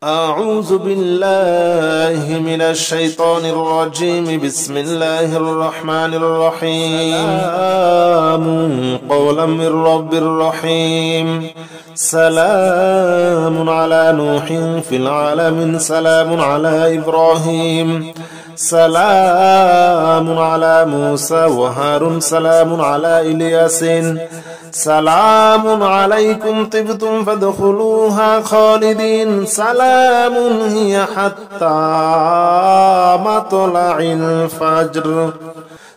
أعوذ بالله من الشيطان الرجيم. بسم الله الرحمن الرحيم. سلام قولا من رب رحيم. سلام على نوح في العالمين. سلام على إبراهيم. سلام على موسى وهارون. سلام على إلياس. سلام عليكم طبتم فادخلوها خالدين. سلام هي حتى مطلع الفجر.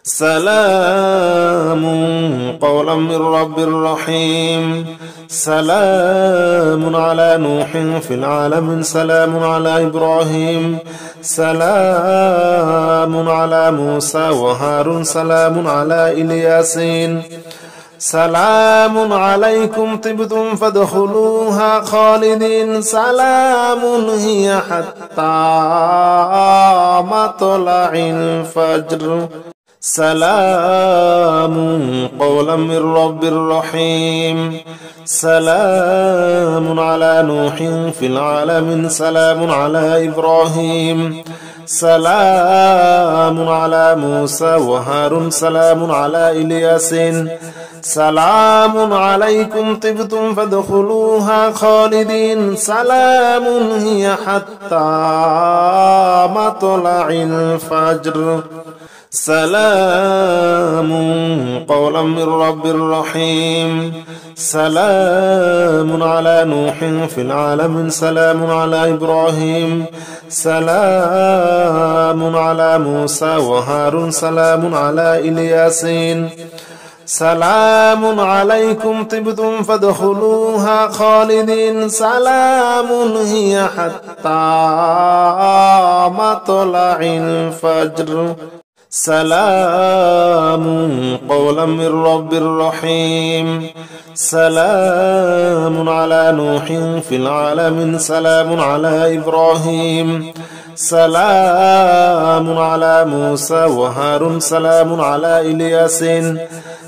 سلام قولا من رب رحيم. سلام على نوح في العالمين. سلام على إبراهيم. سلام على موسى وهارون. سلام على إلياس. سلام عليكم طبتم فادخلوها خالدين. سلام هي حتى مطلع الفجر. سلام قولا من رب رحيم. سلام على نوح في العالمين. سلام على إبراهيم. سلام على موسى وهارون. سلام على إلياس. سلام عليكم طبتم فادخلوها خالدين. سلام هي حتى مطلع الفجر. سلام قولا من رب رحيم. سلام على نوح في العالمين. سلام على إبراهيم. سلام على موسى وهارون. سلام على إلياس. سلام عليكم طبتم فادخلوها خالدين. سلام هي حتى مطلع الفجر. سلام قولا من رب رحيم. سلام على نوح في العالمين. سلام على إبراهيم. سلام على موسى وهارون. سلام على إلياس.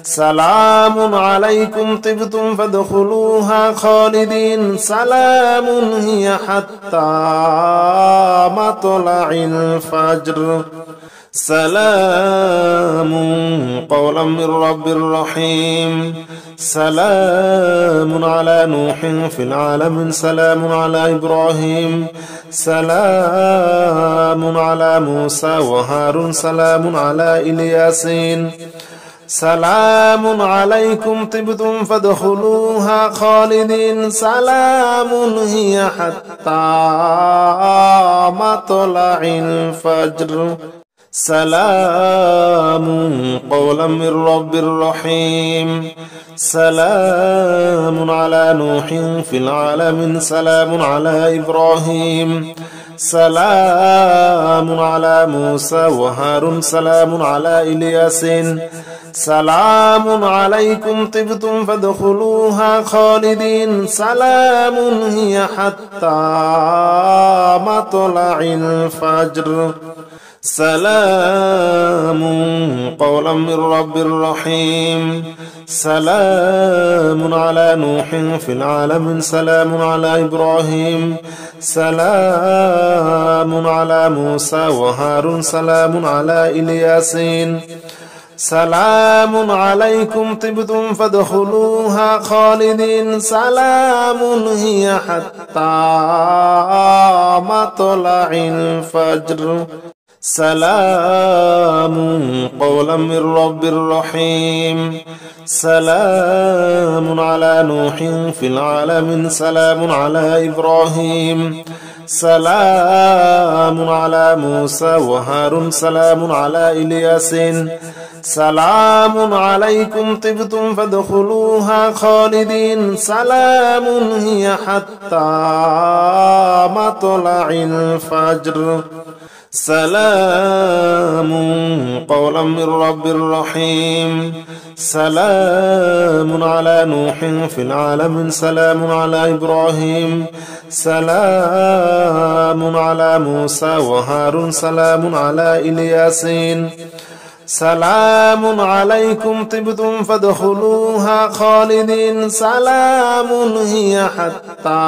سلام عليكم طبتم فادخلوها خالدين. سلام هي حتى مطلع الفجر. سلام قولا من رب رحيم. سلام على نوح في العالمين. سلام على إبراهيم. سلام على موسى وهارون. سلام على إلياس. سلام عليكم طبتم فادخلوها خالدين. سلام هي حتى مطلع الفجر. سلام قولا من رب رحيم. سلام على نوح في العالمين. سلام على إبراهيم. سلام على موسى وهارون. سلام على إلياس. سلام عليكم طبتم فادخلوها خالدين. سلام هي حتى مطلع الفجر. سلام قولا من رب رحيم. سلام على نوح في العالمين. سلام على إبراهيم. سلام على موسى وهارون. سلام على إلياس. سلام عليكم طبتم فادخلوها خالدين. سلام هي حتى مطلع الفجر. سلام قولا من رب رحيم. سلام على نوح في العالمين. سلام على إبراهيم. سلام على موسى وهارون. سلام على إلياس. سلام عليكم طبتم فادخلوها خالدين. سلام هي حتى مطلع الفجر. سلام قولا من رب رحيم. سلام على نوح في العالمين. سلام على إبراهيم. سلام على موسى وهارون. سلام على إلياس. سلام عليكم طبتم فادخلوها خالدين سلام هي حتى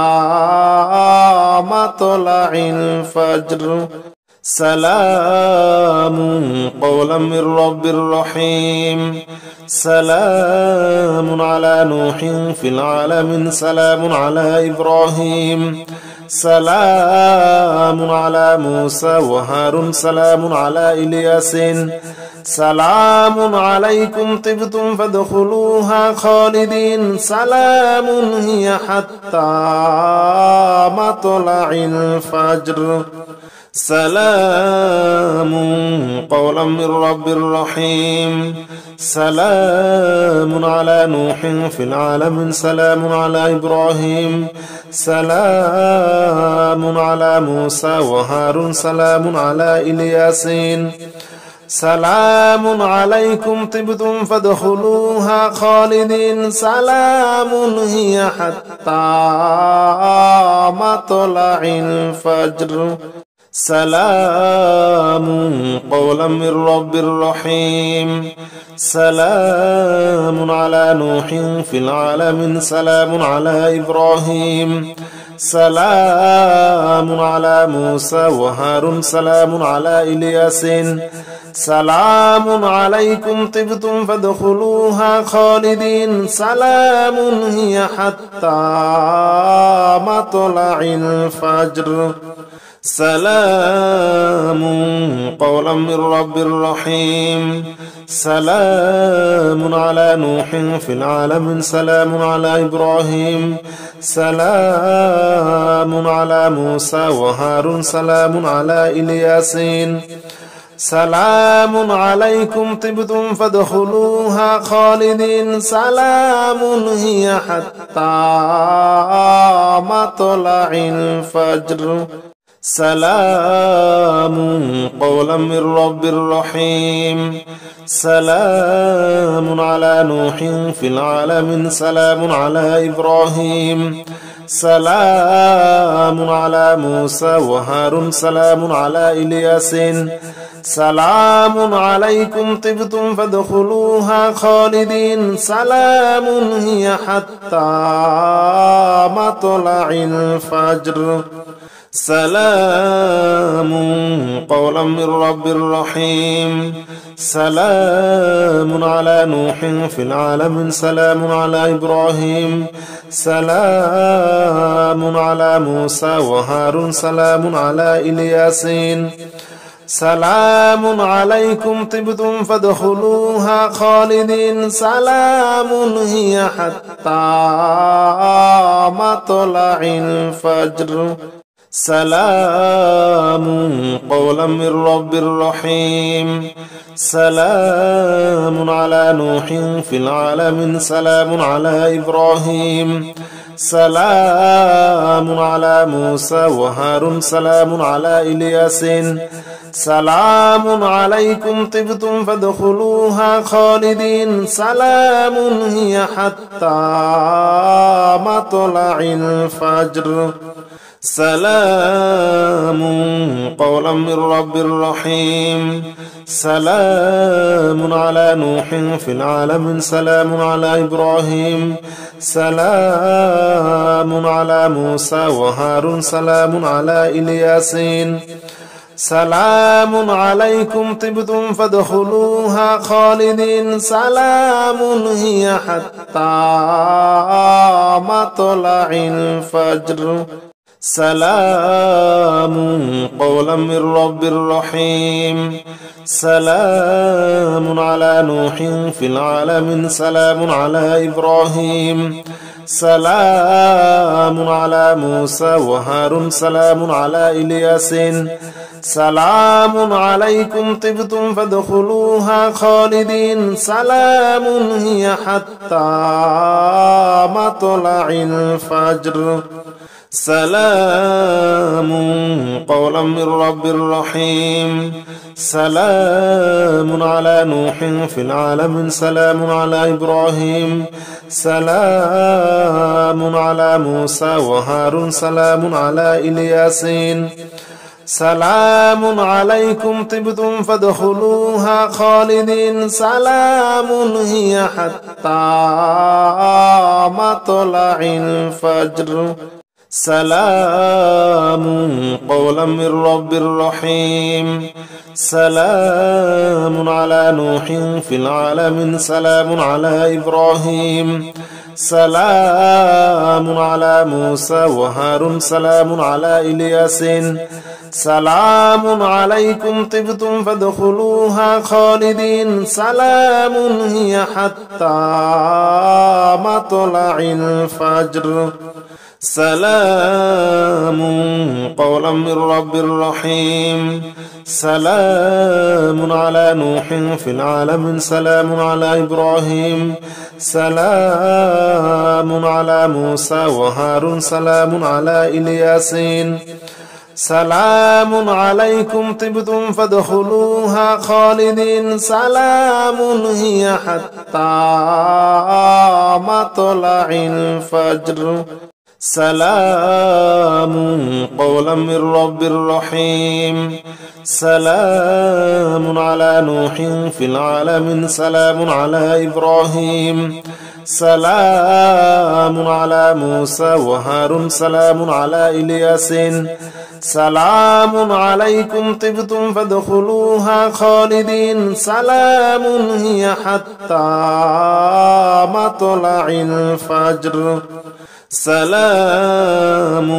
مطلع الفجر سلام قولا من رب رحيم سلام على نوح في العالمين سلام على إبراهيم سلام على موسى وهارون سلام على إلياس سلام عليكم طبتم فادخلوها خالدين سلام هي حتى مطلع الفجر سلام قولا من رب رحيم سلام على نوح في العالمين سلام على إبراهيم سلام على موسى وهارون سلام على إلياس سلام عليكم طبتم فادخلوها خالدين سلام هي حتى مطلع الفجر سلام قولا من رب رحيم سلام على نوح في العالمين سلام على إبراهيم سلام على موسى وهارون سلام على إلياس سلام عليكم طبتم فادخلوها خالدين سلام هي حتى مطلع الفجر سلام قولا من رب رحيم سلام على نوح في العالمين سلام على إبراهيم سلام على موسى وهارون سلام على إلياس سلام عليكم طبتم فادخلوها خالدين سلام هي حتى مطلع الفجر سلام قولا من رب رحيم سلام على نوح في العالمين سلام على إبراهيم سلام على موسى وهارون سلام على إلياس سلام عليكم طبتم فادخلوها خالدين سلام هي حتى مطلع الفجر سلام قولا من رب رحيم سلام على نوح في العالمين سلام على إبراهيم سلام على موسى وهارون سلام على إلياس سلام عليكم طبتم فادخلوها خالدين سلام هي حتى مطلع الفجر سلام قولا من رب رحيم سلام على نوح في العالمين سلام على إبراهيم سلام على موسى وهارون سلام على إلياس سلام عليكم طبتم فادخلوها خالدين سلام هي حتى مطلع الفجر سلام قولا من رب رحيم سلام على نوح في العالمين سلام على إبراهيم سلام على موسى وهارون سلام على إلياس سلام عليكم طبتم فادخلوها خالدين سلام هي حتى مطلع الفجر سلام قولا من رب رحيم سلام على نوح في العالمين سلام على إبراهيم سلام على موسى وهارون سلام على إلياس سلام عليكم طبتم فادخلوها خالدين سلام هي حتى مطلع الفجر سلام قولا من رب رحيم سلام على نوح في العالمين سلام على إبراهيم سلام على موسى وهارون سلام على إلياس سلام عليكم طبتم فادخلوها خالدين سلام هي حتى مطلع الفجر سلام قولا من رب رحيم سلام على نوح في العالمين سلام على إبراهيم سلام على موسى وهارون سلام على إلياس سلام عليكم طبتم فادخلوها خالدين سلام هي حتى مطلع الفجر سلام قولا من رب رحيم سلام على نوح في العالمين سلام على إبراهيم سلام على موسى وهارون سلام على إلياس سلام عليكم طبتم فادخلوها خالدين سلام هي حتى مطلع الفجر سلام قولا من رب رحيم سلام على نوح في العالمين سلام على إبراهيم سلام على موسى وهارون سلام على إلياس سلام عليكم طبتم فادخلوها خالدين سلام هي حتى مطلع الفجر سلام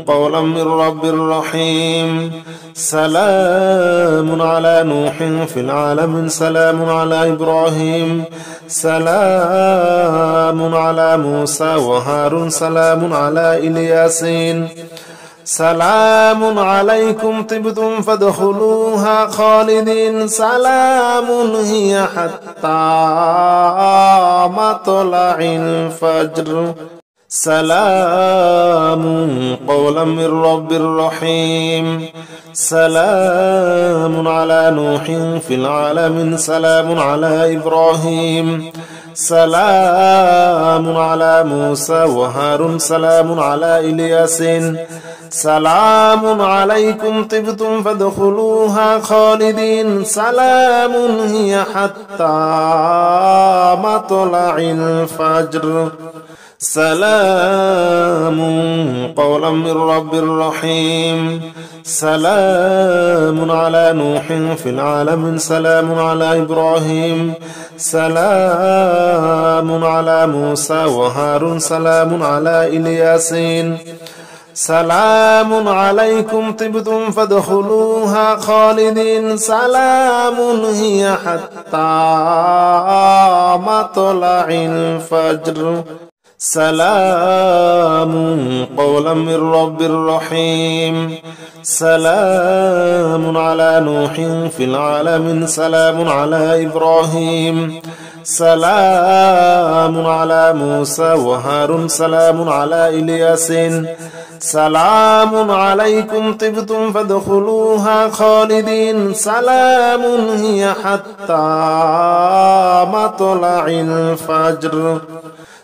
قولا من رب رحيم سلام على نوح في العالمين سلام على إبراهيم سلام على موسى وهارون سلام على إلياس سلام عليكم طبتم فادخلوها خالدين سلام هي حتى مطلع الفجر سلام قولا من رب رحيم سلام على نوح في العالمين سلام على إبراهيم سلام على موسى وهارون سلام على إلياس سلام عليكم طبتم فادخلوها خالدين سلام هي حتى مطلع الفجر سلام قولا من رب رحيم سلام على نوح في العالمين سلام على إبراهيم سلام على موسى وهارون سلام على إلياس سلام عليكم طبتم فادخلوها خالدين سلام هي حتى مطلع الفجر سلام قولا من رب رحيم سلام على نوح في العالمين سلام على إبراهيم سلام على موسى وهارون سلام على إلياس سلام عليكم طبتم فادخلوها خالدين سلام هي حتى مطلع الفجر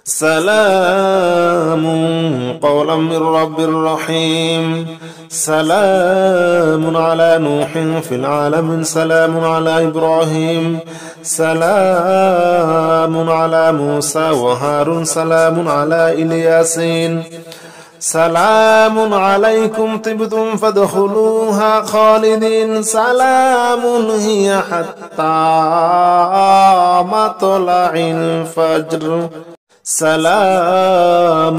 سلام قولا من رب رحيم سلام على نوح في العالمين سلام على إبراهيم سلام على موسى وهارون سلام على إلياس سلام عليكم طبتم فادخلوها خالدين سلام هي حتى مطلع الفجر سلام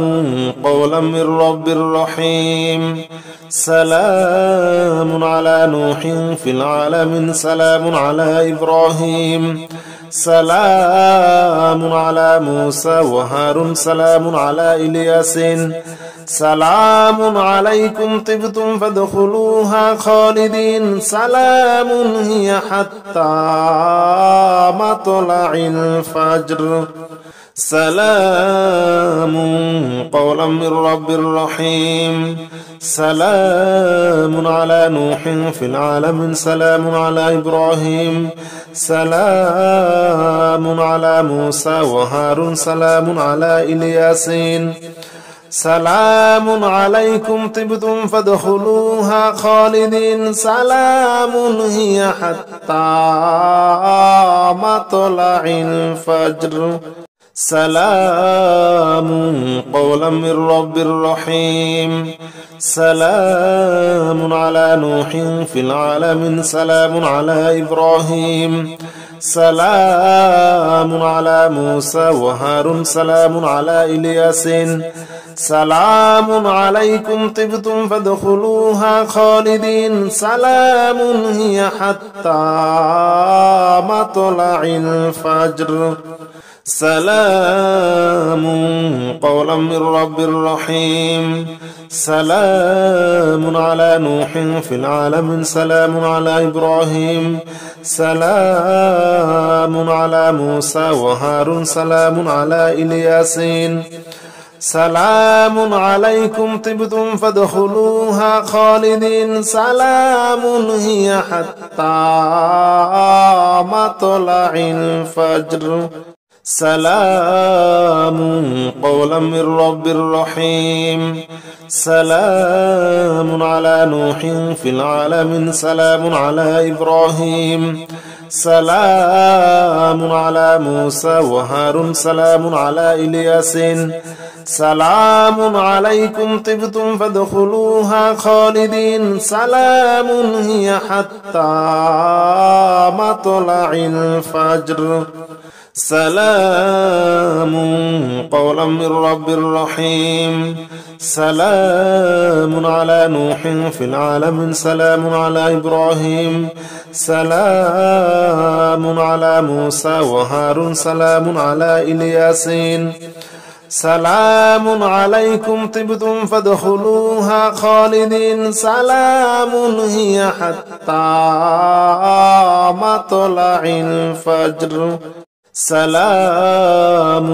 قولا من رب رحيم سلام على نوح في العالمين سلام على إبراهيم سلام على موسى وهارون سلام على إلياس سلام عليكم طبتم فادخلوها خالدين سلام هي حتى مطلع الفجر سلام قولا من رب رحيم سلام على نوح في العالمين سلام على إبراهيم سلام على موسى وهارون سلام على إلياس سلام عليكم طبتم فادخلوها خالدين سلام هي حتى مطلع الفجر سلام قولا من رب رحيم سلام على نوح في العالمين سلام على إبراهيم سلام على موسى وهارون سلام على إلياس سلام عليكم طبتم فادخلوها خالدين سلام هي حتى مطلع الفجر سلام قولا من رب رحيم سلام على نوح في العالمين سلام على إبراهيم سلام على موسى وهارون سلام على إلياس سلام عليكم طبتم فادخلوها خالدين سلام هي حتى مطلع الفجر سلام قولا من رب رحيم سلام على نوح في العالمين سلام على إبراهيم سلام على موسى وهارون سلام على إلياس سلام عليكم طبتم فادخلوها خالدين سلام هي حتى مطلع الفجر سلام قولا من رب رحيم سلام على نوح في العالمين سلام على إبراهيم سلام على موسى وهارون سلام على إلياس سلام عليكم طبتم فادخلوها خالدين سلام هي حتى مطلع الفجر سلام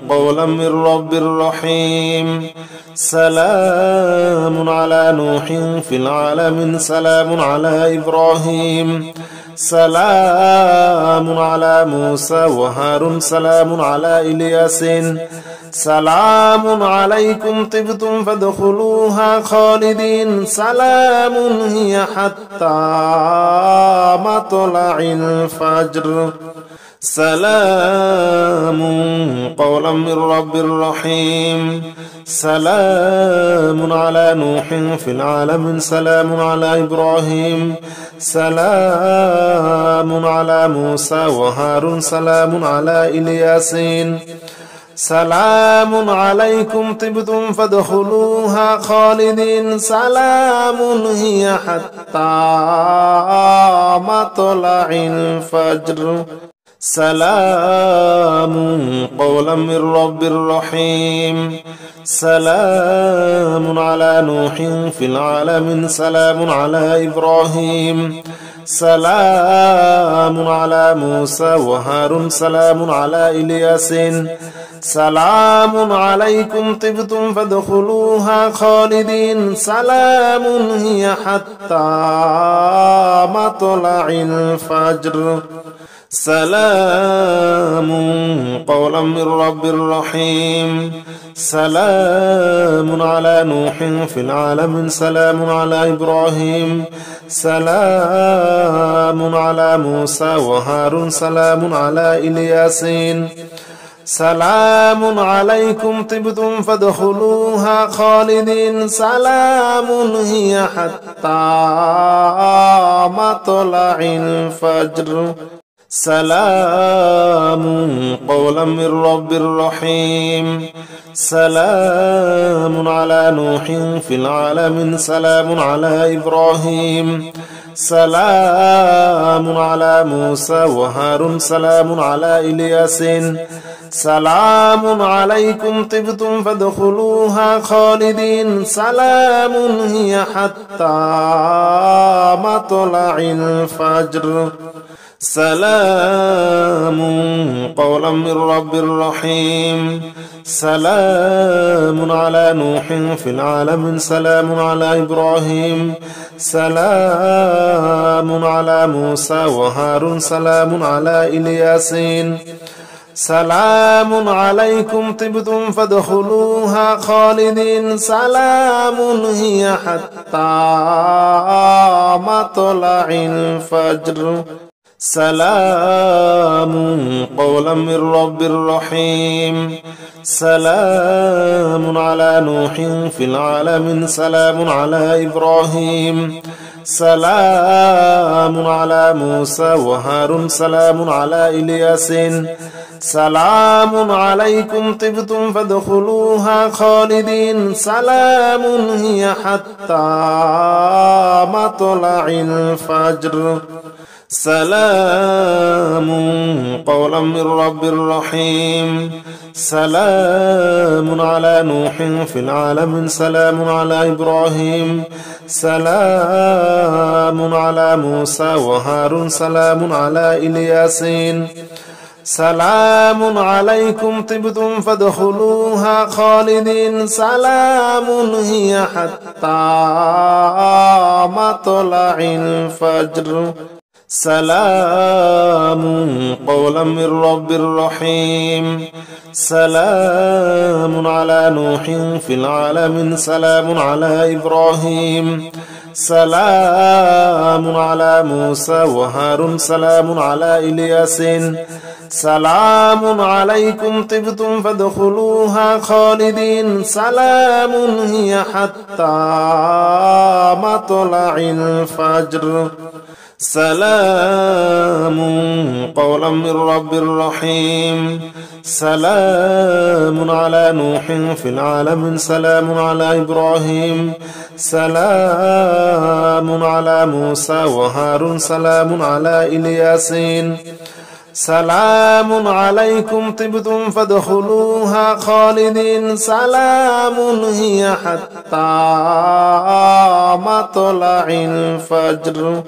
قولا من رب رحيم سلام على نوح في العالمين سلام على إبراهيم سلام على موسى وهارون سلام على إلياس سلام عليكم طبتم فادخلوها خالدين سلام هي حتى مطلع الفجر سلام قولا من رب رحيم سلام على نوح في العالمين سلام على إبراهيم سلام على موسى وهارون سلام على إلياس سلام عليكم طبتم فادخلوها خالدين سلام هي حتى مطلع الفجر سلام قولا من رب رحيم سلام على نوح في العالمين سلام على إبراهيم سلام على موسى وهارون سلام على إلياس سلام عليكم طبتم فادخلوها خالدين سلام هي حتى مطلع الفجر سلام قولا من رب رحيم سلام على نوح في العالمين سلام على إبراهيم سلام على موسى وهارون سلام على إلياس سلام عليكم طبتم فادخلوها خالدين سلام هي حتى مطلع الفجر سلام قولا من رب رحيم سلام على نوح في العالمين سلام على إبراهيم سلام على موسى وهارون سلام على إلياس سلام عليكم طبتم فادخلوها خالدين سلام هي حتى مطلع الفجر سلام قولا من رب رحيم سلام على نوح في العالمين سلام على إبراهيم سلام على موسى وهارون سلام على إلياس سلام عليكم طبتم فادخلوها خالدين سلام هي حتى مطلع الفجر سلام قولا من رب رحيم سلام على نوح في العالمين سلام على إبراهيم سلام على موسى وهارون سلام على إلياس سلام عليكم طبتم فادخلوها خالدين سلام هي حتى مطلع الفجر سلام قولا من رب رحيم سلام على نوح في العالمين سلام على إبراهيم سلام على موسى وهارون سلام على إلياس سلام عليكم طبتم فادخلوها خالدين سلام هي حتى مطلع الفجر سلام قولا من رب رحيم سلام على نوح في العالمين سلام على إبراهيم سلام على موسى وهارون سلام على إلياس سلام عليكم طبتم فادخلوها خالدين سلام هي حتى مطلع الفجر سلام قولا من رب رحيم سلام على نوح في العالمين سلام على إبراهيم سلام على موسى وهارون سلام على إلياس سلام عليكم طبتم فادخلوها خالدين سلام هي حتى مطلع الفجر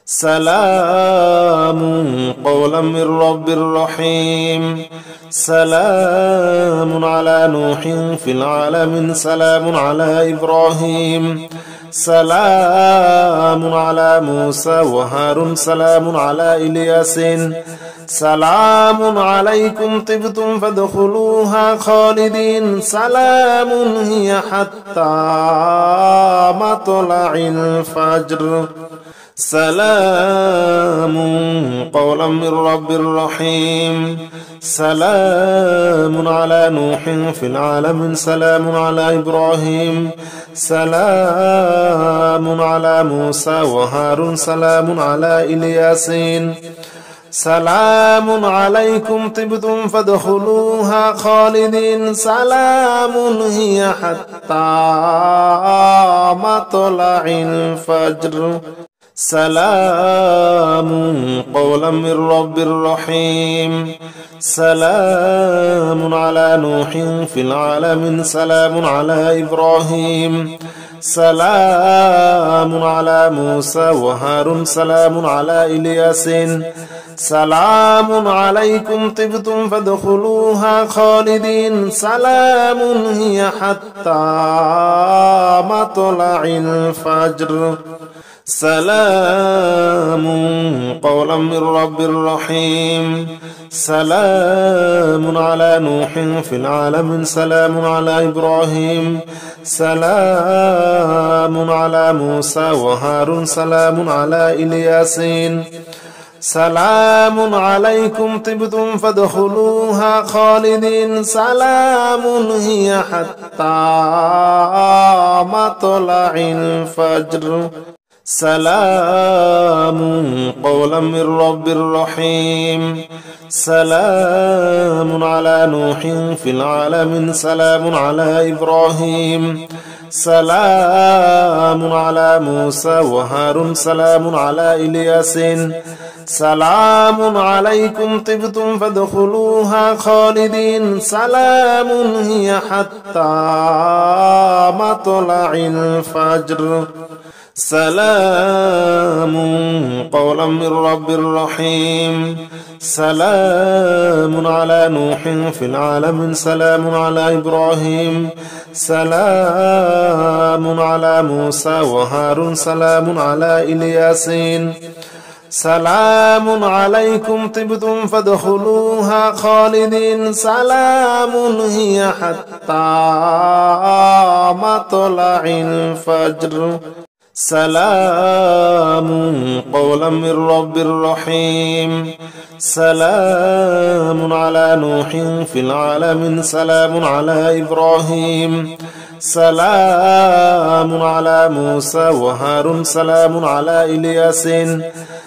سلام قولا من رب رحيم سلام على نوح في العالمين سلام على إبراهيم سلام على موسى وهارون سلام على إلياس سلام عليكم طبتم فادخلوها خالدين سلام هي حتى مطلع الفجر سلام قولا من رب رحيم سلام على نوح في العالمين سلام على إبراهيم سلام على موسى وهارون سلام على إلياس سلام عليكم طبتم فادخلوها خالدين سلام هي حتى مطلع الفجر سلام قولا من رب رحيم سلام على نوح في العالمين سلام على إبراهيم سلام على موسى وهارون سلام على إلياس سلام عليكم طبتم فادخلوها خالدين سلام هي حتى مطلع الفجر سلام قولا من رب رحيم سلام على نوح في العالمين سلام على إبراهيم سلام على موسى وهارون سلام على إلياس سلام عليكم طبتم فادخلوها خالدين سلام هي حتى مطلع الفجر سلام قولا من رب رحيم سلام على نوح في العالمين سلام على إبراهيم سلام على موسى وهارون سلام على إلياس سلام عليكم طبتم فادخلوها خالدين سلام هي حتى مطلع الفجر سلام قولا من رب رحيم سلام على نوح في العالمين سلام على إبراهيم سلام على موسى وهارون سلام على إلياس سلام عليكم طبتم فادخلوها خالدين سلام هي حتى مطلع الفجر سلام قولا من رب رحيم سلام على نوح في العالمين سلام على إبراهيم سلام على موسى وهارون سلام على إلياس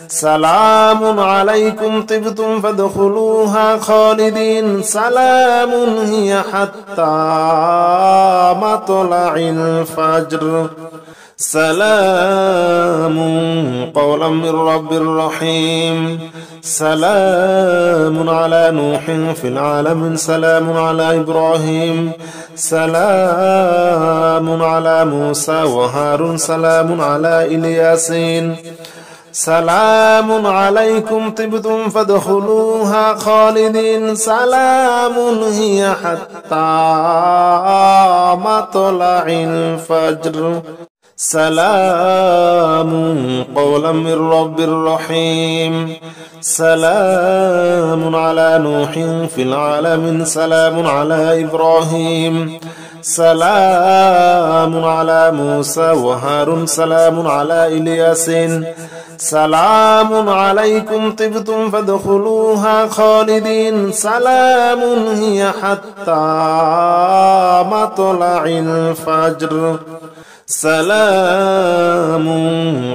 سلام عليكم طبتم فادخلوها خالدين سلام هي حتى مطلع الفجر سلام قولا من رب رحيم سلام على نوح في العالمين سلام على إبراهيم سلام على موسى وهارون سلام على إلياس سلام عليكم طبتم فادخلوها خالدين سلام هي حتى مطلع الفجر سلام قولا من رب رحيم سلام على نوح في العالمين سلام على إبراهيم سلام على موسى وهارون سلام على إلياس سلام عليكم طبتم فادخلوها خالدين سلام هي حتى مطلع الفجر سلام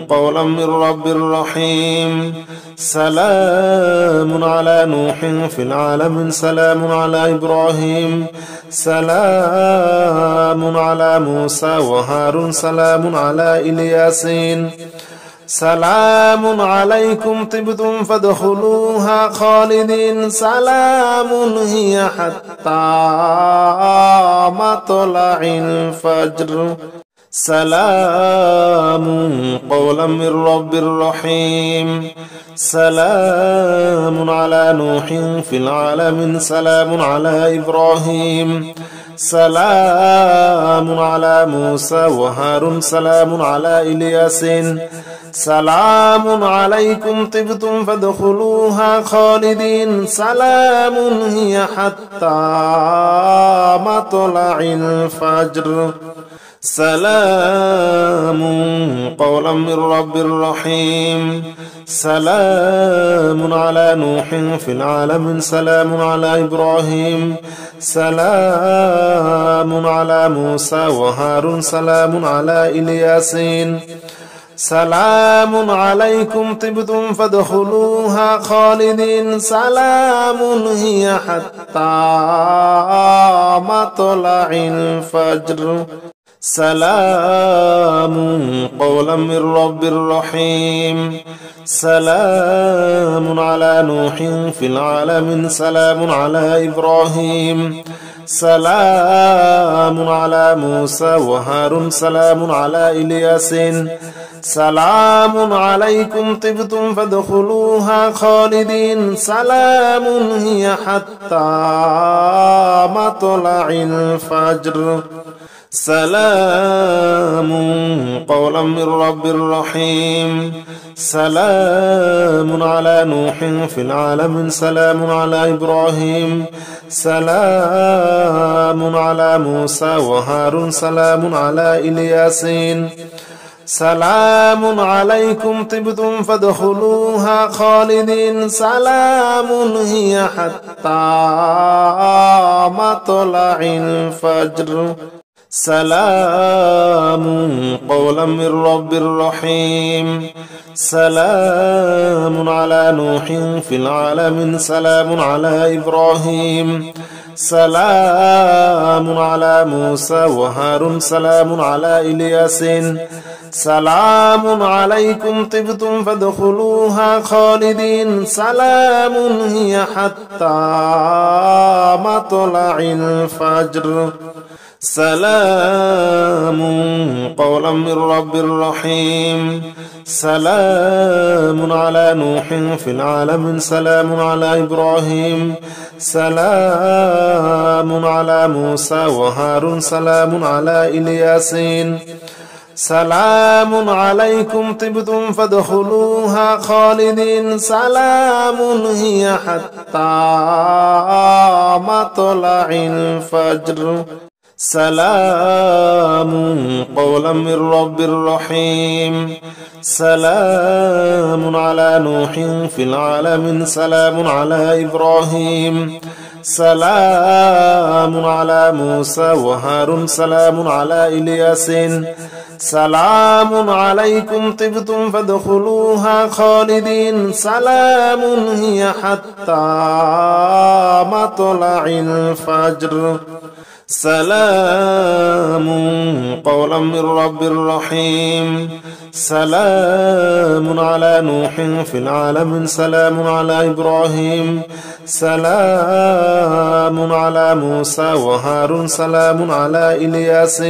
قولا من رب رحيم سلام على نوح في العالمين سلام على إبراهيم سلام على موسى وهارون سلام على إلياس سلام عليكم طبتم فادخلوها خالدين سلام هي حتى مطلع الفجر سلام قولا من رب رحيم سلام على نوح في العالمين سلام على إبراهيم سلام على موسى وهارون سلام على إلياس سلام عليكم طبتم فادخلوها خالدين سلام هي حتى مطلع الفجر سلام قولا من رب رحيم سلام على نوح في العالمين سلام على إبراهيم سلام على موسى وهارون سلام على إلياس سلام عليكم طبتم فادخلوها خالدين سلام هي حتى مطلع الفجر سلام قولا من رب رحيم سلام على نوح في العالمين سلام على إبراهيم سلام على موسى وهارون سلام على إلياس سلام عليكم طبتم فادخلوها خالدين سلام هي حتى مطلع الفجر سلام قولا من رب رحيم سلام على نوح في العالمين سلام على إبراهيم سلام على موسى وهارون سلام على إلياس سلام عليكم طبتم فادخلوها خالدين سلام هي حتى مطلع الفجر سلام قولا من رب رحيم سلام على نوح في العالمين سلام على إبراهيم سلام على موسى وهارون سلام على إلياس سلام عليكم طبتم فادخلوها خالدين سلام هي حتى مطلع الفجر سلام قولا من رب رحيم سلام على نوح في العالمين سلام على إبراهيم سلام على موسى وهارون سلام على إلياس سلام عليكم طبتم فادخلوها خالدين سلام هي حتى مطلع الفجر سلام قولا من رب رحيم سلام على نوح في العالمين سلام على إبراهيم سلام على موسى وهارون سلام على إلياس سلام عليكم طبتم فادخلوها خالدين سلام هي حتى مطلع الفجر سلام قولا من رب رحيم سلام على نوح في العالمين سلام على إبراهيم سلام على موسى وهارون سلام على إلياس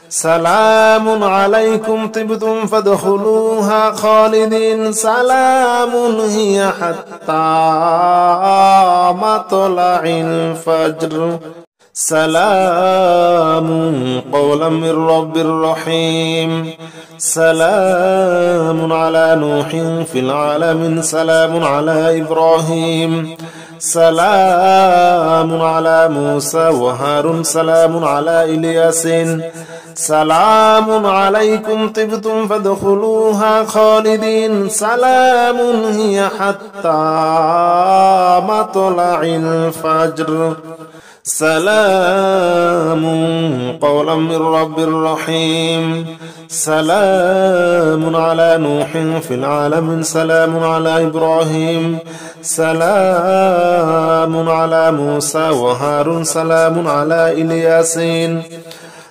سلام عليكم طبتم فادخلوها خالدين سلام هي حتى مطلع الفجر سلام قولا من رب رحيم سلام على نوح في العالمين سلام على إبراهيم سلام على موسى وهارون سلام على إلياس سلام عليكم طبتم فادخلوها خالدين سلام هي حتى مطلع الفجر سلام قولا من رب رحيم سلام على نوح في العالمين سلام على إبراهيم سلام على موسى وهارون سلام على إلياس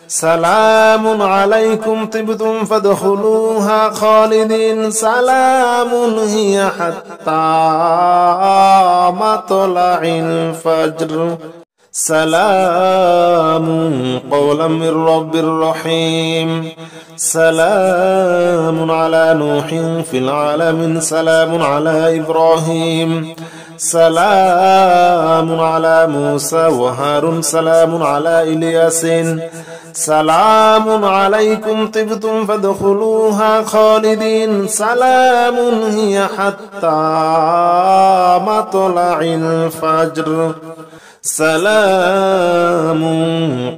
سلام عليكم طبتم فادخلوها خالدين سلام هي حتى مطلع الفجر سلام قولا من رب رحيم سلام على نوح في العالمين سلام على إبراهيم سلام على موسى وهارون سلام على إلياس سلام عليكم طبتم فادخلوها خالدين سلام هي حتى مطلع الفجر سلام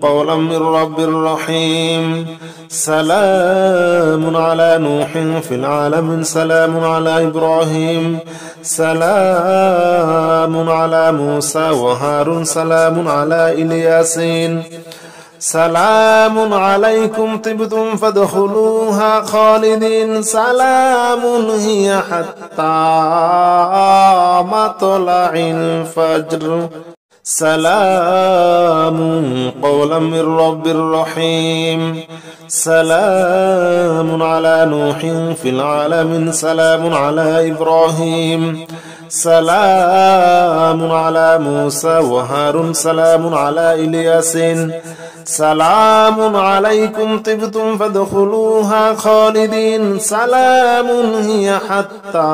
قولا من رب رحيم سلام على نوح في العالمين سلام على إبراهيم سلام على موسى وهارون سلام على إلياس سلام عليكم طبتم فادخلوها خالدين سلام هي حتى مطلع الفجر سلام قولا من رب رحيم سلام على نوح في العالمين سلام على إبراهيم سلام على موسى وهارون سلام على إلياس سلام عليكم طبتم فادخلوها خالدين سلام هي حتى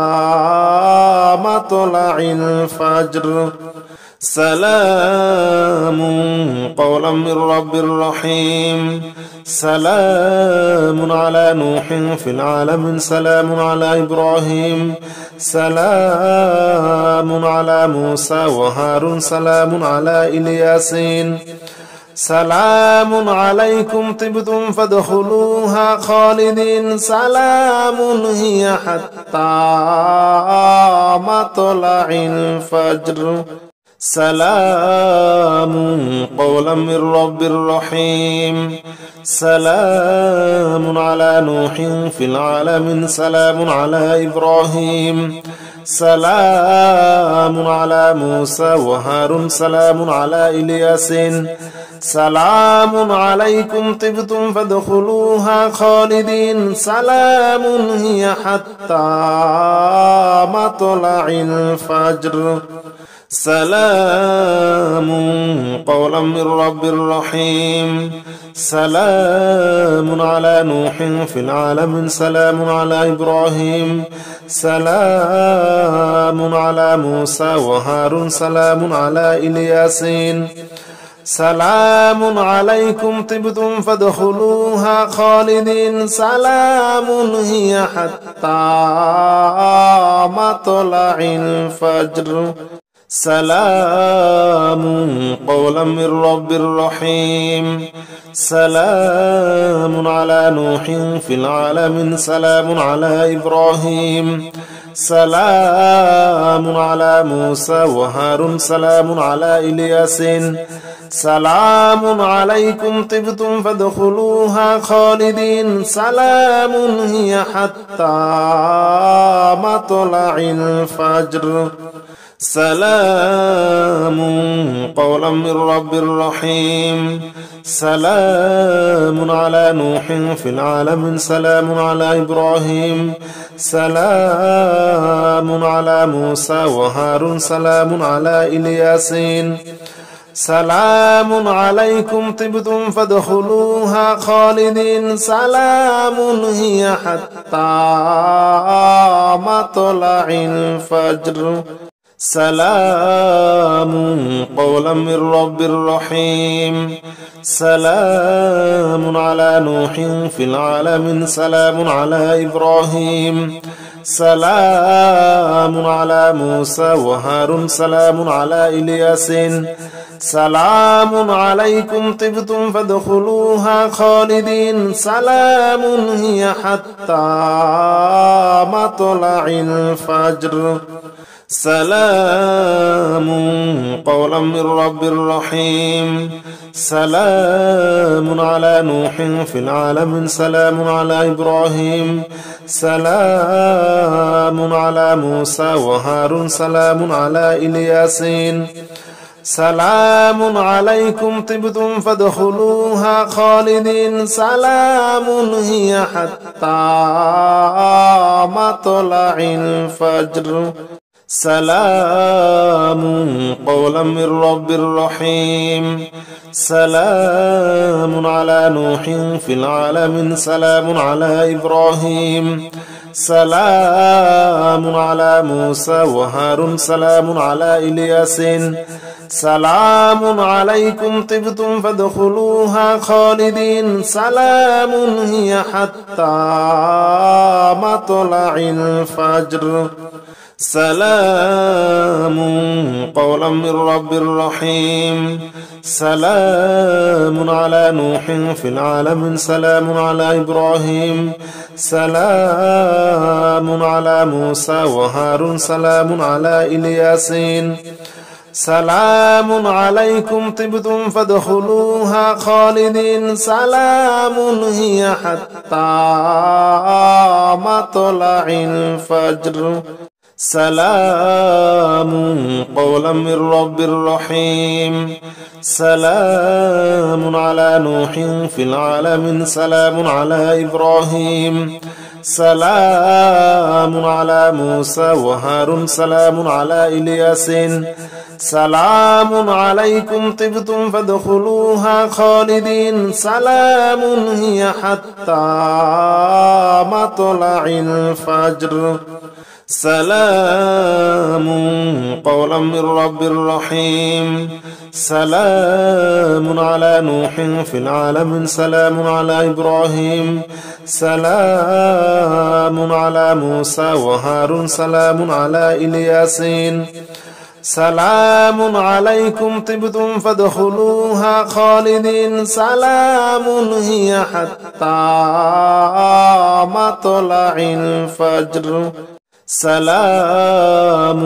مطلع الفجر سلام قولا من رب رحيم سلام على نوح في العالمين سلام على إبراهيم سلام على موسى وهارون سلام على إلياس سلام عليكم طبتم فادخلوها خالدين سلام هي حتى مطلع الفجر سلام قولا من رب رحيم سلام على نوح في العالمين سلام على إبراهيم سلام على موسى وهارون سلام على إلياس سلام عليكم طبتم فادخلوها خالدين سلام هي حتى مطلع الفجر سلام قولا من رب رحيم سلام على نوح في العالمين سلام على إبراهيم سلام على موسى وهارون سلام على إلياس سلام عليكم طبتم فادخلوها خالدين سلام هي حتى مطلع الفجر سلام قولا من رب رحيم سلام على نوح في العالمين سلام على إبراهيم سلام على موسى وهارون سلام على إلياس سلام عليكم طبتم فادخلوها خالدين سلام هي حتى مطلع الفجر سلام قولا من رب رحيم سلام على نوح في العالمين سلام على إبراهيم سلام على موسى وهارون سلام على إلياس سلام عليكم طبتم فادخلوها خالدين سلام هي حتى مطلع الفجر سلام قولا من رب رحيم سلام على نوح في العالمين سلام على إبراهيم سلام على موسى وهارون سلام على إلياس سلام عليكم طبتم فادخلوها خالدين سلام هي حتى مطلع الفجر سلام قولا من رب رحيم سلام على نوح في العالمين سلام على إبراهيم سلام على موسى وهارون سلام على إلياس سلام عليكم طبتم فادخلوها خالدين سلام هي حتى مطلع الفجر سلام قولا من رب رحيم سلام على نوح في العالمين سلام على إبراهيم سلام على موسى وهارون سلام على إلياس سلام عليكم طبتم فادخلوها خالدين سلام هي حتى مطلع الفجر سلام قولا من رب رحيم سلام على نوح في العالمين سلام على إبراهيم سلام على موسى وهارون سلام على إلياس سلام عليكم طبتم فادخلوها خالدين سلام هي حتى مطلع الفجر سلام قولا من رب رحيم سلام على نوح في العالمين سلام على إبراهيم سلام على موسى وهارون سلام على إلياس سلام عليكم طبتم فادخلوها خالدين سلام هي حتى مطلع الفجر سلام قولا من رب رحيم سلام على نوح في العالمين سلام على إبراهيم سلام على موسى وهارون سلام على إلياس سلام عليكم طبتم فادخلوها خالدين سلام هي حتى مطلع الفجر سلام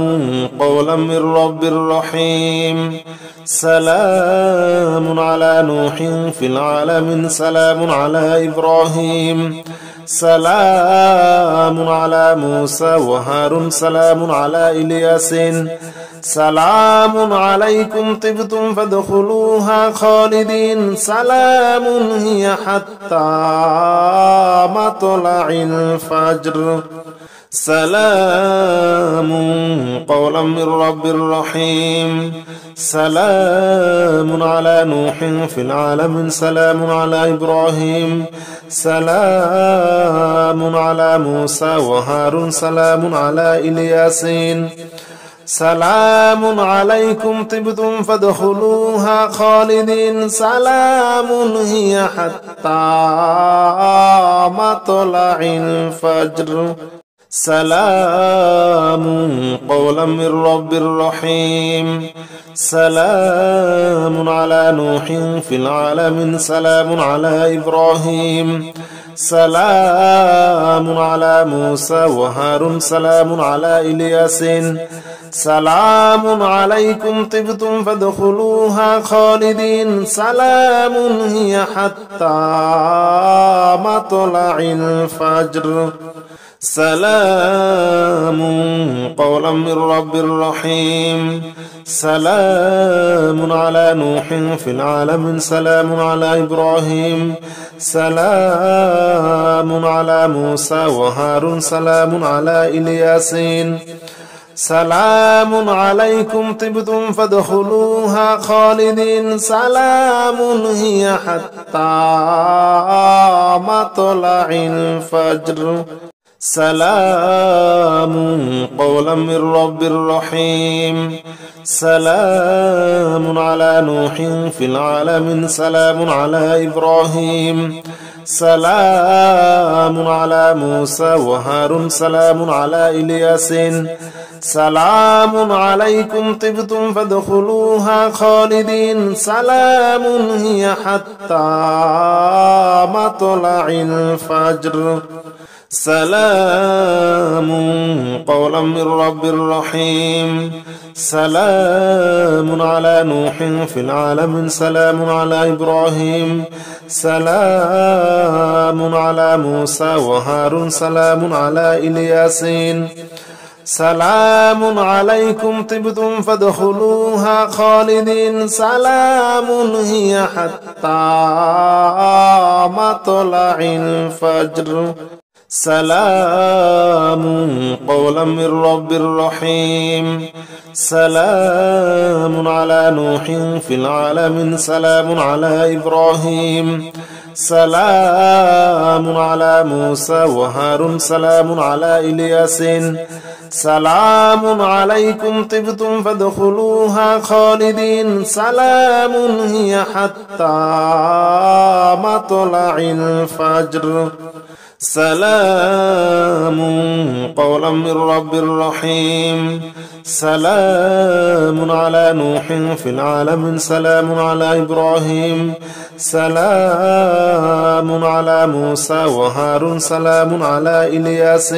قولا من رب رحيم سلام على نوح في العالمين سلام على إبراهيم سلام على موسى وهارون سلام على إلياس سلام عليكم طبتم فادخلوها خالدين سلام هي حتى مطلع الفجر سلام قولا من رب رحيم سلام على نوح في العالمين سلام على إبراهيم سلام على موسى وهارون سلام على إلياس سلام عليكم طبتم فادخلوها خالدين سلام هي حتى مطلع الفجر سلام قولا من رب رحيم سلام على نوح في العالمين سلام على إبراهيم سلام على موسى وهارون سلام على إلياس سلام عليكم طبتم فادخلوها خالدين سلام هي حتى مطلع الفجر سلام قولا من رب رحيم سلام على نوح في العالمين سلام على إبراهيم سلام على موسى وهارون سلام على إلياس سلام عليكم طبتم فادخلوها خالدين سلام هي حتى مطلع الفجر سلام قولا من رب رحيم سلام على نوح في العالمين سلام على إبراهيم سلام على موسى وهارون سلام على إلياس سلام عليكم طبتم فادخلوها خالدين سلام هي حتى مطلع الفجر سلام قولا من رب رحيم سلام على نوح في العالمين سلام على إبراهيم سلام على موسى وهارون سلام على إلياس سلام عليكم طبتم فادخلوها خالدين سلام هي حتى مطلع الفجر سلام قولا من رب رحيم سلام على نوح في العالمين سلام على إبراهيم سلام على موسى وهارون سلام على إلياس سلام عليكم طبتم فادخلوها خالدين سلام هي حتى مطلع الفجر سلام قولا من رب رحيم سلام على نوح في العالمين سلام على إبراهيم سلام على موسى وهارون سلام على إلياس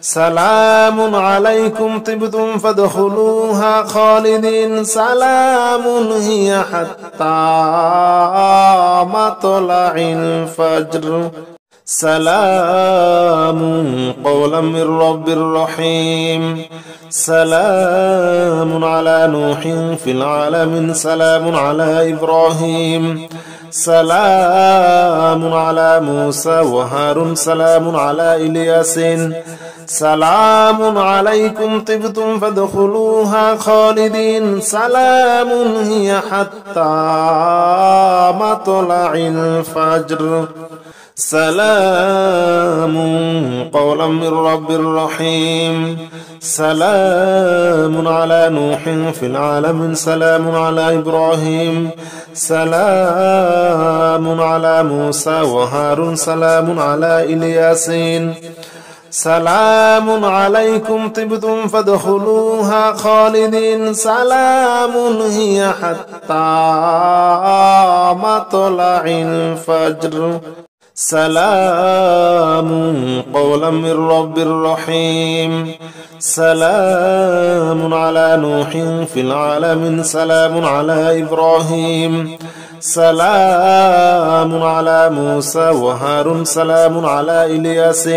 سلام عليكم طبتم فادخلوها خالدين سلام هي حتى مطلع الفجر سلام قولا من رب رحيم سلام على نوح في العالمين سلام على إبراهيم سلام على موسى وهارون سلام على إلياس سلام عليكم طبتم فادخلوها خالدين سلام هي حتى مطلع الفجر سلام قولا من رب رحيم سلام على نوح في العالمين سلام على إبراهيم سلام على موسى وهارون سلام على إلياس سلام عليكم طبتم فادخلوها خالدين سلام هي حتى مطلع الفجر سلام قولا من رب رحيم سلام على نوح في العالمين سلام على إبراهيم سلام على موسى وهارون سلام على إلياس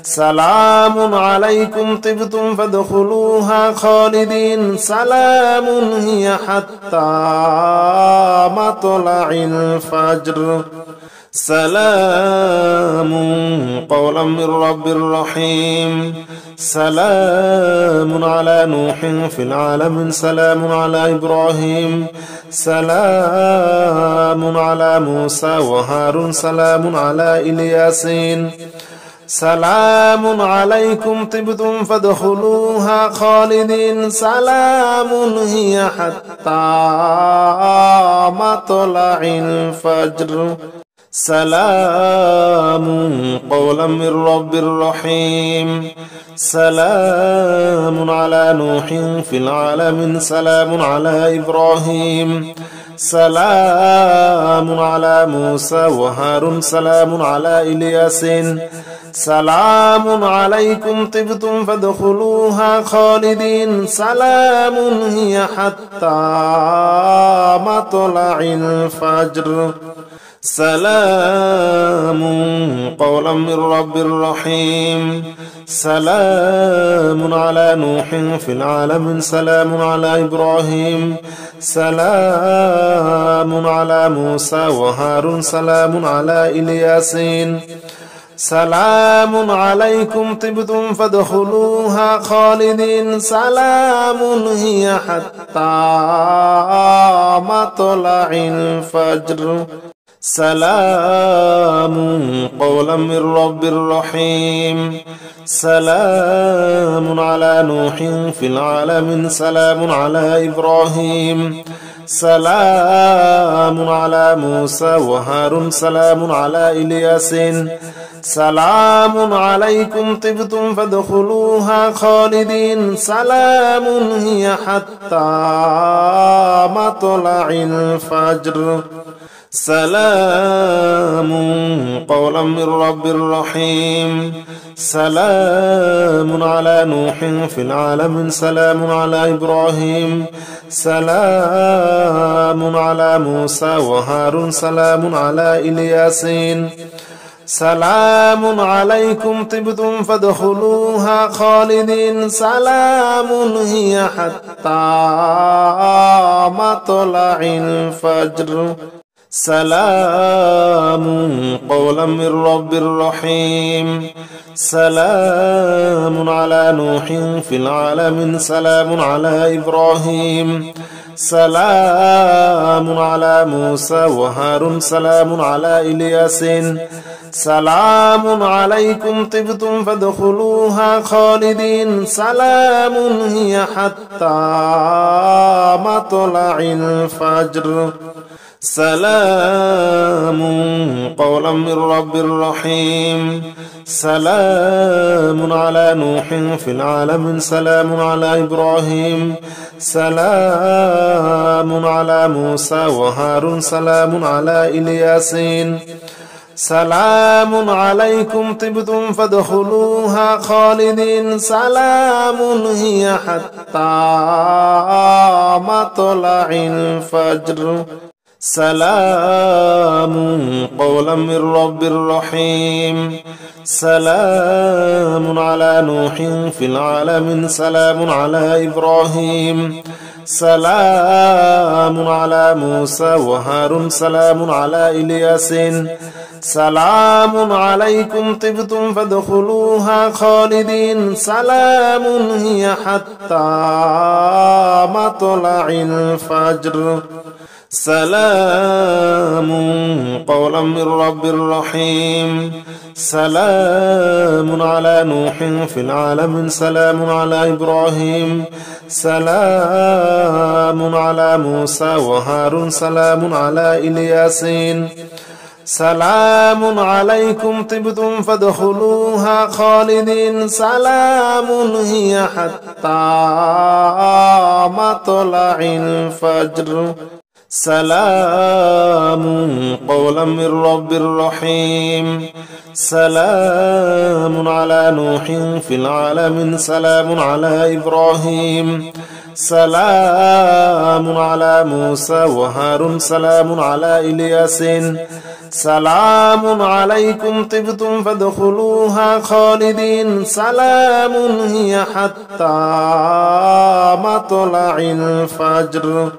سلام عليكم طبتم فادخلوها خالدين سلام هي حتى مطلع الفجر سلام قولا من رب رحيم سلام على نوح في العالمين سلام على إبراهيم سلام على موسى وهارون سلام على إلياس سلام عليكم طبتم فادخلوها خالدين سلام هي حتى مطلع الفجر سلام قولا من رب رحيم سلام على نوح في العالمين سلام على إبراهيم سلام على موسى وهارون سلام على إلياس سلام عليكم طبتم فادخلوها خالدين سلام هي حتى مطلع الفجر سلام قولا من رب رحيم سلام على نوح في العالمين سلام على إبراهيم سلام على موسى وهارون سلام على إلياس سلام عليكم طبتم فادخلوها خالدين سلام هي حتى مطلع الفجر سلام قولا من رب رحيم سلام على نوح في العالمين سلام على إبراهيم سلام على موسى وهارون سلام على إلياس سلام عليكم طبتم فادخلوها خالدين سلام هي حتى مطلع الفجر سلام قولا من رب رحيم سلام على نوح في العالمين سلام على إبراهيم سلام على موسى وهارون سلام على إلياس سلام عليكم طبتم فادخلوها خالدين سلام هي حتى مطلع الفجر سلام قولا من رب رحيم سلام على نوح في العالمين سلام على إبراهيم سلام على موسى وهارون سلام على إلياس سلام عليكم طبتم فادخلوها خالدين سلام هي حتى مطلع الفجر سلام قولا من رب رحيم سلام على نوح في العالمين سلام على إبراهيم سلام على موسى وهارون سلام على إلياس سلام عليكم طبتم فادخلوها خالدين سلام هي حتى مطلع الفجر سلام قولا من رب رحيم سلام على نوح في العالمين سلام على إبراهيم سلام على موسى وهارون سلام على إلياس سلام عليكم طبتم فادخلوها خالدين سلام هي حتى مطلع الفجر سلام قولا من رب رحيم سلام على نوح في العالمين سلام على إبراهيم سلام على موسى وهارون سلام على إلياس سلام عليكم طبتم فادخلوها خالدين سلام هي حتى مطلع الفجر سلام قولا من رب رحيم سلام على نوح في العالمين سلام على إبراهيم سلام على موسى وهارون سلام على إلياس سلام عليكم طبتم فادخلوها خالدين سلام هي حتى مطلع الفجر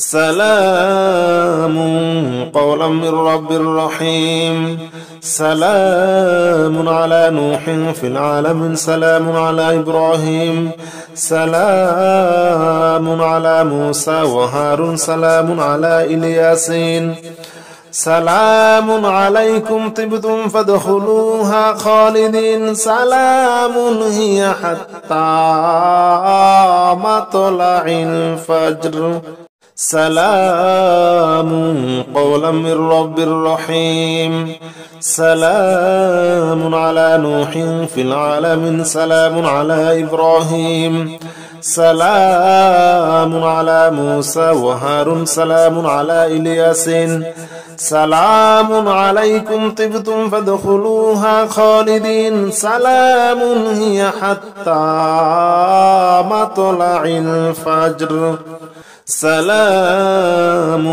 سلام قولا من رب رحيم سلام على نوح في العالمين سلام على إبراهيم سلام على موسى وهارون سلام على إلياس سلام عليكم طبتم فادخلوها خالدين سلام هي حتى مطلع الفجر سلام قولا من رب رحيم سلام على نوح في العالمين سلام على إبراهيم سلام على موسى وهارون سلام على إلياس سلام عليكم طبتم فادخلوها خالدين سلام هي حتى مطلع الفجر سلام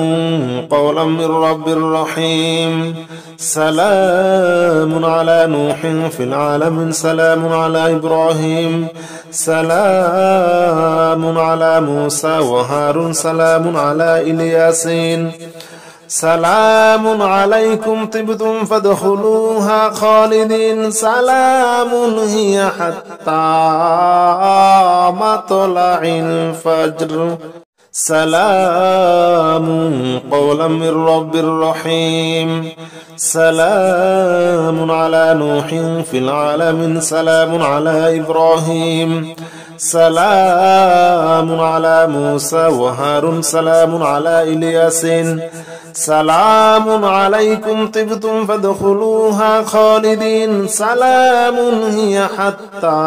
قولا من رب رحيم سلام على نوح في العالمين سلام على إبراهيم سلام على موسى وهارون سلام على إلياس سلام عليكم طبتم فادخلوها خالدين سلام هي حتى مطلع الفجر سلام قولا من رب رحيم سلام على نوح في العالمين سلام على إبراهيم سلام على موسى وهارون سلام على إلياس سلام عليكم طبتم فادخلوها خالدين سلام هي حتى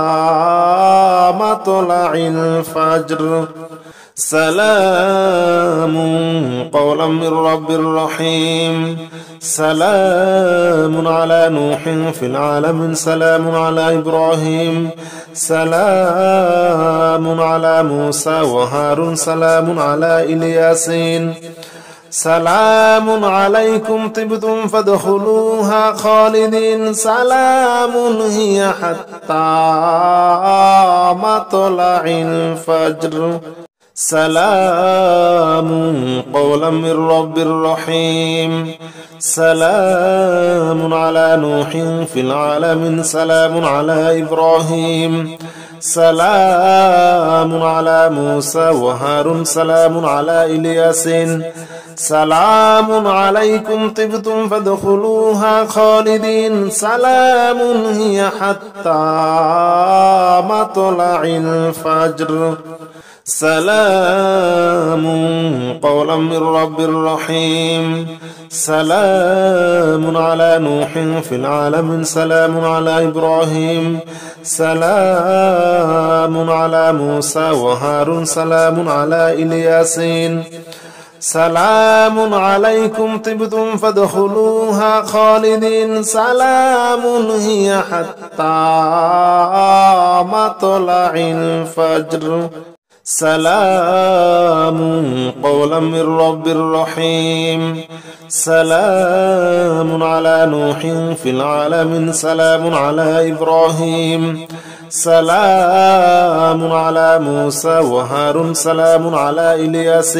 مطلع الفجر سلام قولا من رب رحيم سلام على نوح في العالمين سلام على إبراهيم سلام على موسى وهارون سلام على إلياس سلام عليكم طبتم فادخلوها خالدين سلام هي حتى مطلع الفجر سلام قولا من رب رحيم سلام على نوح في العالمين سلام على إبراهيم سلام على موسى وهارون سلام على إلياس سلام عليكم طبتم فادخلوها خالدين سلام هي حتى مطلع الفجر سلام قولا من رب رحيم سلام على نوح في العالمين سلام على إبراهيم سلام على موسى وهارون سلام على إلياس سلام عليكم طبتم فادخلوها خالدين سلام هي حتى مطلع الفجر سلام قولا من رب رحيم سلام على نوح في العالمين سلام على إبراهيم سلام على موسى وهارون سلام على إلياس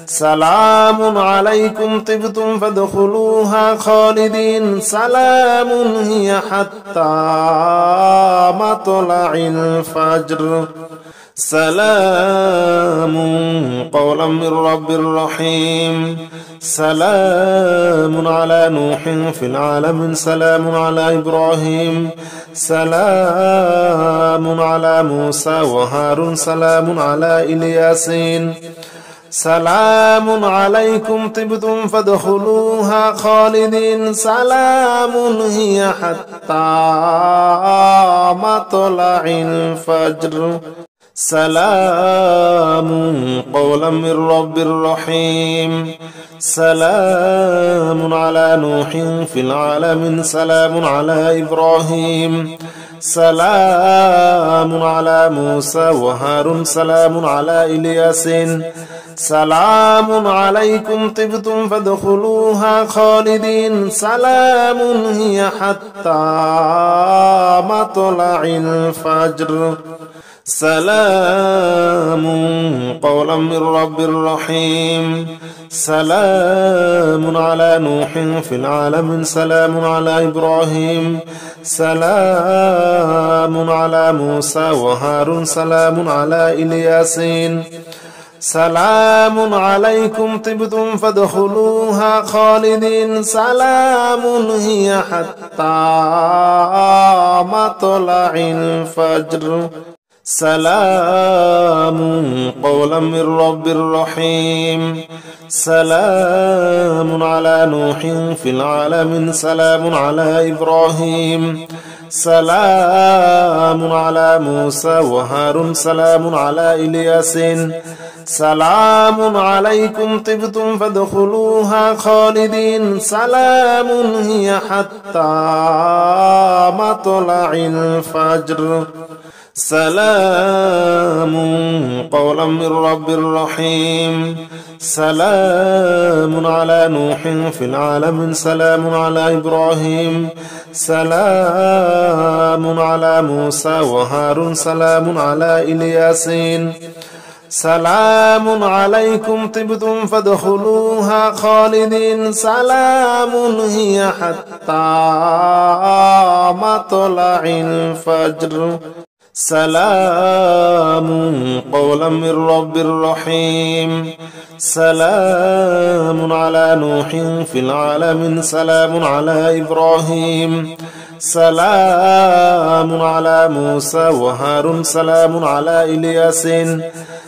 سلام عليكم طبتم فادخلوها خالدين سلام هي حتى مطلع الفجر سلام قولا من رب رحيم سلام على نوح في العالمين سلام على إبراهيم سلام على موسى وهارون سلام على إلياس سلام عليكم طبتم فادخلوها خالدين سلام هي حتى مطلع الفجر سلام قولا من رب رحيم سلام على نوح في العالمين سلام على إبراهيم سلام على موسى وهارون سلام على إلياس سلام عليكم طبتم فادخلوها خالدين سلام هي حتى مطلع الفجر سلام قولا من رب رحيم سلام على نوح في العالمين سلام على إبراهيم سلام على موسى وهارون سلام على إلياس سلام عليكم طبتم فادخلوها خالدين سلام هي حتى مطلع الفجر سلام قولا من رب رحيم سلام على نوح في العالمين سلام على إبراهيم سلام على موسى وهارون سلام على إلياس سلام عليكم طبتم فادخلوها خالدين سلام هي حتى مطلع الفجر سلام قولا من رب رحيم سلام على نوح في العالمين سلام على إبراهيم سلام على موسى وهارون سلام على إلياس سلام عليكم طبتم فادخلوها خالدين سلام هي حتى مطلع الفجر سلام قولا من رب رحيم سلام على نوح في العالمين سلام على إبراهيم سلام على موسى وهارون سلام على إلياس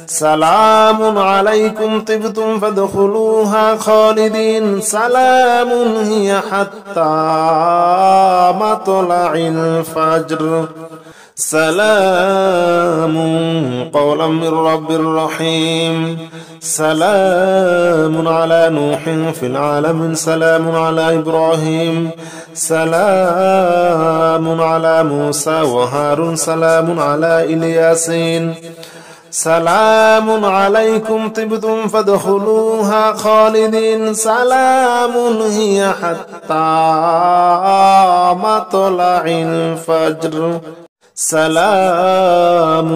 سلام عليكم طبتم فادخلوها خالدين سلام هي حتى مطلع الفجر سلام قولا من رب رحيم سلام على نوح في العالمين سلام على إبراهيم سلام على موسى وهارون سلام على إلياس سلام عليكم طبتم فادخلوها خالدين سلام هي حتى مطلع الفجر سلام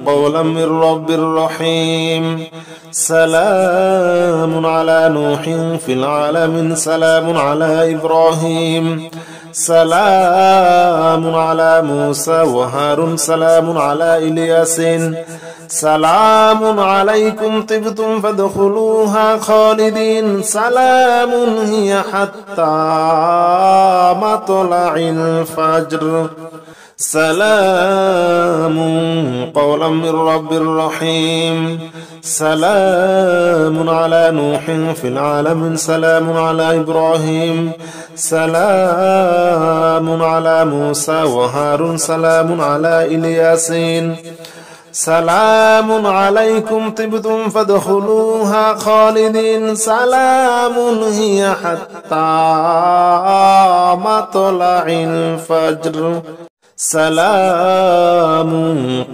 قولا من رب رحيم سلام على نوح في العالمين سلام على إبراهيم سلام على موسى وهارون سلام على إلياس سلام عليكم طبتم فادخلوها خالدين سلام هي حتى مطلع الفجر سلام قولا من رب رحيم سلام على نوح في العالمين سلام على إبراهيم سلام على موسى وهارون سلام على إلياس سلام عليكم طبتم فادخلوها خالدين سلام هي حتى مطلع الفجر سلام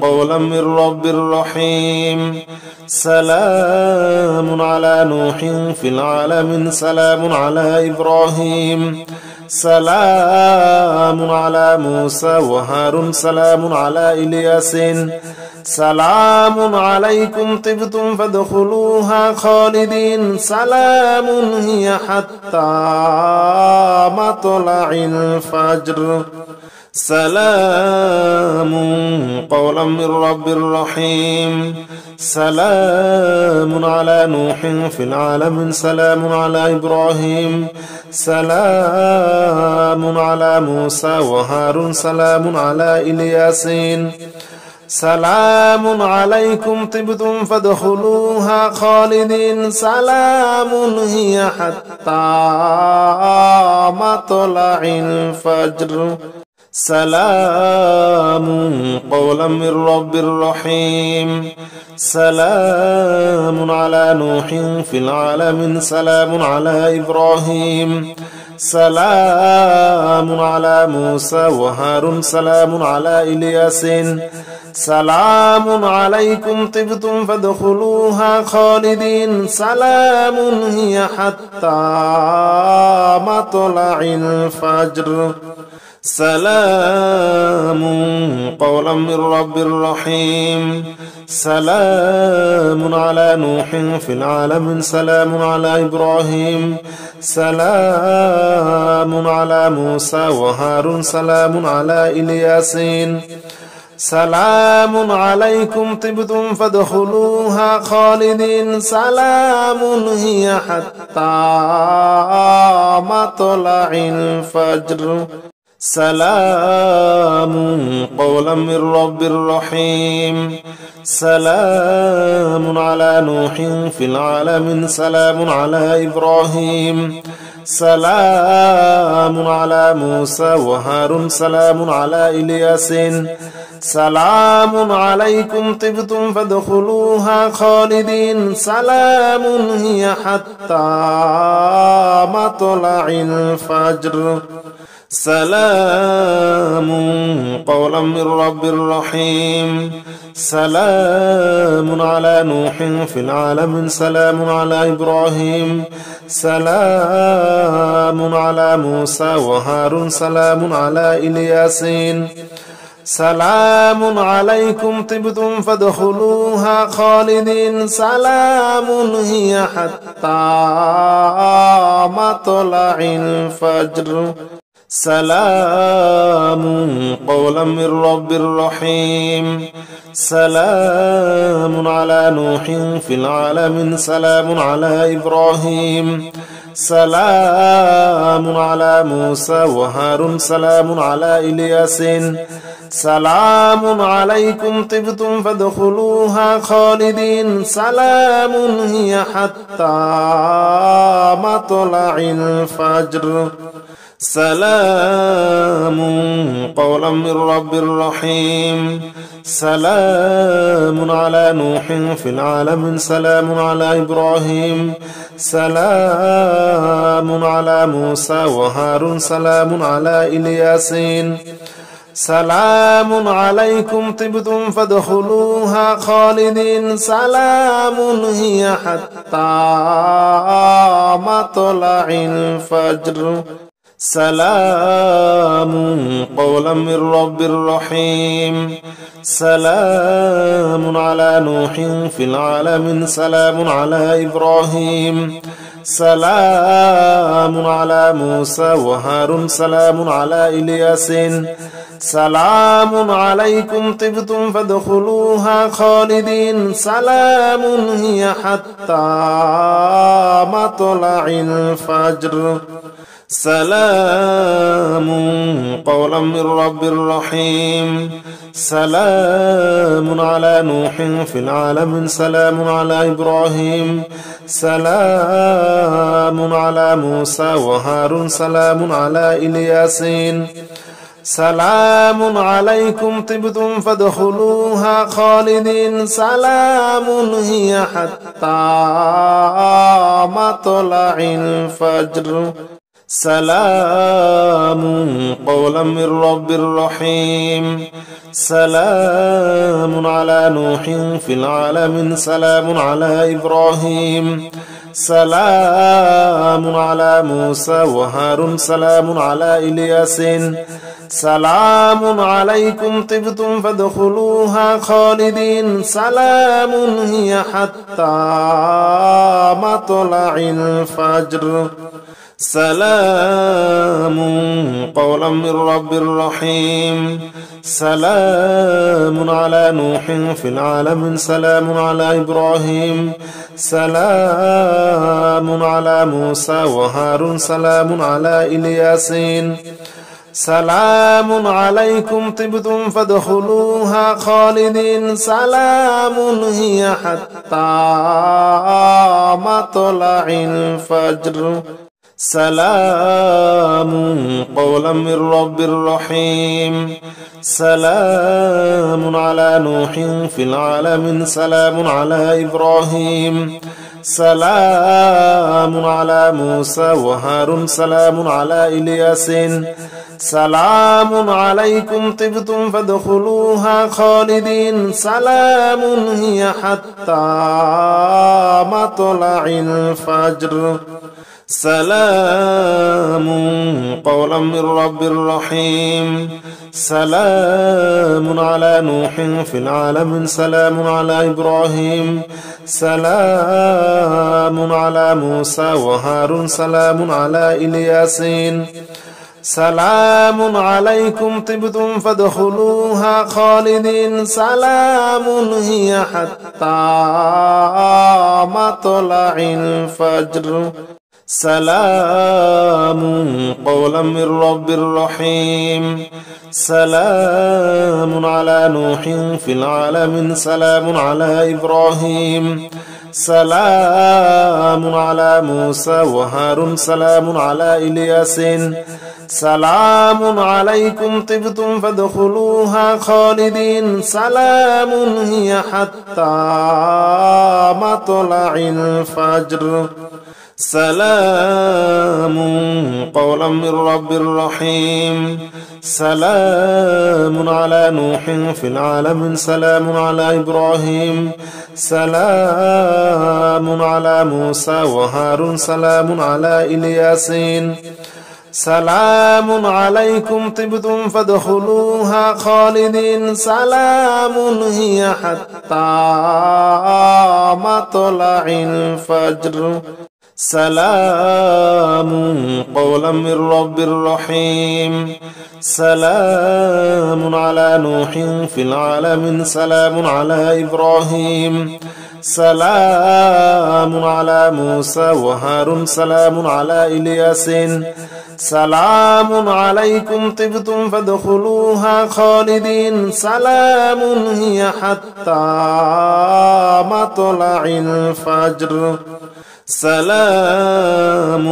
قولا من رب رحيم سلام على نوح في العالمين سلام على إبراهيم سلام على موسى وهارون سلام على إلياس سلام عليكم طبتم فادخلوها خالدين سلام هي حتى مطلع الفجر سلام قولا من رب رحيم سلام على نوح في العالمين سلام على إبراهيم سلام على موسى وهارون سلام على إلياس سلام عليكم طبتم فادخلوها خالدين سلام هي حتى مطلع الفجر سلام قولا من رب رحيم سلام على نوح في العالمين سلام على إبراهيم سلام على موسى وهارون سلام على إلياس سلام عليكم طبتم فادخلوها خالدين سلام هي حتى مطلع الفجر سلام قولا من رب رحيم سلام على نوح في العالمين سلام على إبراهيم سلام على موسى وهارون سلام على إلياس سلام عليكم طبتم فادخلوها خالدين سلام هي حتى مطلع الفجر سلام قولا من رب رحيم سلام على نوح في العالمين سلام على إبراهيم سلام على موسى وهارون سلام على إلياس سلام عليكم طبتم فادخلوها خالدين سلام هي حتى مطلع الفجر سلام قولا من رب رحيم سلام على نوح في العالمين سلام على إبراهيم سلام على موسى وهارون سلام على إلياس سلام عليكم طبتم فادخلوها خالدين سلام هي حتى مطلع الفجر سلام قولا من رب رحيم سلام على نوح في العالمين سلام على إبراهيم سلام على موسى وهارون سلام على إلياس سلام عليكم طبتم فادخلوها خالدين سلام هي حتى مطلع الفجر سلام قولا من رب رحيم سلام على نوح في العالمين سلام على إبراهيم سلام على موسى وهارون سلام على إلياس سلام عليكم طبتم فادخلوها خالدين سلام هي حتى مطلع الفجر سلام قولا من رب رحيم سلام على نوح في العالمين سلام على إبراهيم سلام على موسى وهارون سلام على إلياس سلام عليكم طبتم فادخلوها خالدين سلام هي حتى مطلع الفجر سلام قولا من رب رحيم سلام على نوح في العالمين سلام على إبراهيم سلام على موسى وهارون سلام على إلياس سلام عليكم طبتم فادخلوها خالدين سلام هي حتى مطلع الفجر سلام قولا من رب رحيم سلام على نوح في العالمين سلام على إبراهيم سلام على موسى وهارون سلام على إلياس سلام عليكم طبتم فادخلوها خالدين سلام هي حتى مطلع الفجر سلام قولا من رب رحيم سلام على نوح في العالمين سلام على إبراهيم سلام على موسى وهارون سلام على إلياس سلام عليكم طبتم فادخلوها خالدين سلام هي حتى مطلع الفجر سلام قولا من رب رحيم سلام على نوح في العالمين سلام على إبراهيم سلام على موسى وهارون سلام على إلياس سلام عليكم طبتم فادخلوها خالدين سلام هي حتى مطلع الفجر سلام قولا من رب رحيم سلام على نوح في العالمين سلام على إبراهيم سلام على موسى وهارون سلام على إلياس سلام عليكم طبتم فادخلوها خالدين سلام هي حتى مطلع الفجر سلام قولا من رب رحيم سلام على نوح في العالمين سلام على إبراهيم سلام على موسى وهارون سلام على إلياس سلام عليكم طبتم فادخلوها خالدين سلام هي حتى مطلع الفجر سلام قولا من رب رحيم سلام على نوح في العالمين سلام على إبراهيم سلام على موسى وهارون سلام على إلياس سلام عليكم طبتم فادخلوها خالدين سلام هي حتى مطلع الفجر سلام قولا من رب رحيم سلام على نوح في العالمين سلام على إبراهيم سلام على موسى وهارون سلام على إلياس سلام عليكم طبتم فادخلوها خالدين سلام هي حتى مطلع الفجر سلام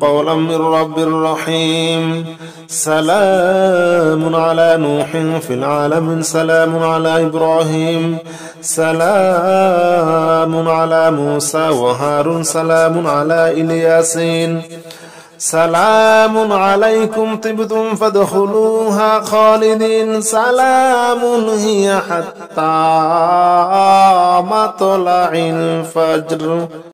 قولا من رب رحيم سلام على نوح في العالمين سلام على إبراهيم سلام على موسى وهارون سلام على إلياس سلام عليكم طبتم فادخلوها خالدين سلام هي حتى مطلع الفجر